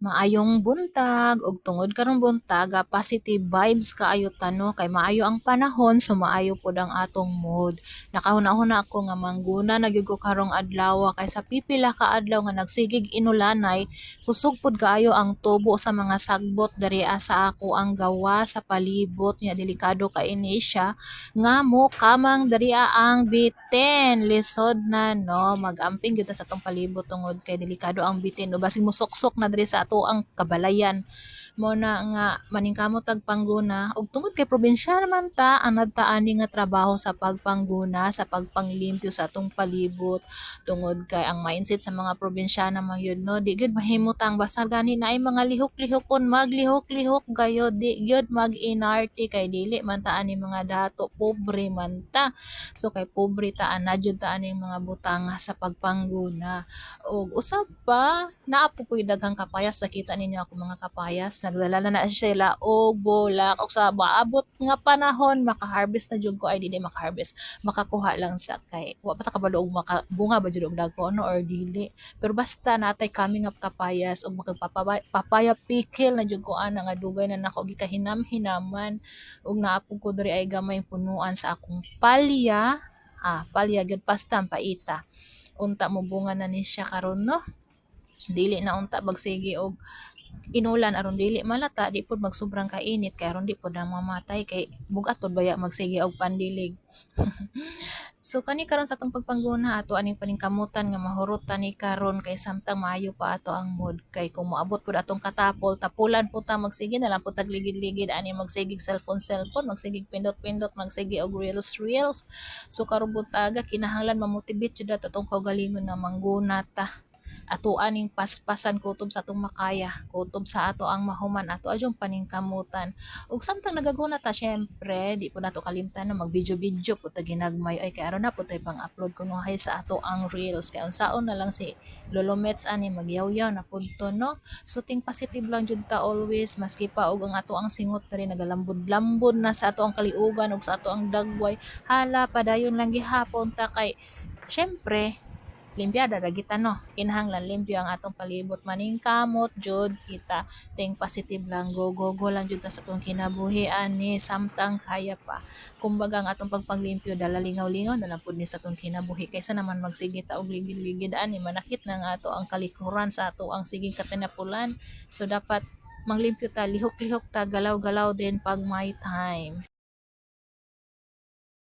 Maayong buntag ug tungod karong buntag positive vibes kaayo tano kay maayo ang panahon so maayo pod ang atong mood. Nakahuna-huna ako nga mangguna na gyud ko karong adlaw kay sa pipila ka adlaw nga nagsigig inulanay kusog pod kaayo ang tubo sa mga sagbot diri sa ako ang gawa sa palibot nya delikado kaini siya nga mo kamang diri ang bitin lisod na no magamping gyud ta sa tong palibot tungod kay delikado ang bitin o basig mo suksok na diri sa ato ang kabalayan mo na nga maningkamot tag pangguna ug tungod kay probinsya naman ta ang nagtaani nga trabaho sa pagpangguna sa pagpanglimpyo sa atong palibot tungod kay ang mindset sa mga probinsyana man yun no di gyud mahimutang basta gani na ay mga lihok-lihokon maglihok-lihok gayud di gyud mag-inarte kay dili man ta ani mga dato pobre man ta so kay pobre ta ana jud ta aning mga butang sa pagpangguna ug usab pa naa po ko'y daghang kapayas nakita ninyo ako mga kapayas nagdala na sila og bulak ug sa maabot nga panahon maka-harvest na jud ko ay dili maka-harvest makakuha lang sa kay wa pa ta kabalo og makabunga ba jud og dagko no or dili pero basta natay kami nga kapayas ug makagpapaya pickle na jud ko ana nga dugay na nako gikahinam-hinaman ug naapog ko diri ay gamay punuan sa akong palya palya gyud pastam paita unta mo bunga na ni siya karon no dili na unta bagsige og inulan aron dili malata di pud magsobrang kainit kay aron di pud na mamatay kay bugat pud baya magsige og pandilig so kani karon sa atong pagpangguna ato aning paningkamutan nga mahurot tani karon kay samtang maayo pa ato ang mood kay kung moabot pud atong katapol tapulan pud ta magsige na lang pud tag ligid-ligid ani magsigig cellphone magsigig pindot-pindot magsige og reels so karon buntaga kinahanglan ma-motivate jud ato atong kaugalingon na mangguna ta ato aning paspasan kutob sa atong makaya kutob sa ato ang mahuman ato adyong paningkamutan ug samtang nagaguna ta syempre di po nato kalimtan na mag video pud ta ginagmay ay kay aron na pud tay pang-upload kuno hay sa ato ang reels kay unsaon na lang si Lolomets ani magyaw-yaw na pud to no so think positive lang jud ta always maski pa og ang ato ang singot diri nagalambod-lambod na sa ato ang kaliugan ug sa ato ang dagway hala padayon lang gihapon ta kay syempre limbyada ra kita no kinahanglan limpyo ang atong palibot maningkamot jud kita think positive lang go lang jud ta sa atong kinabuhi ani samtang kaya pa kumbaga ang atong pagpaglimpyo dala lingaw-lingaw na lang pud ni sa atong kinabuhi kaysa naman magsige ta og ligid-ligid ani manakit na nga ato ang kalikuran sa ato ang siging katinapulan so dapat manglimpyo ta lihok-lihok ta galaw-galaw din pag may time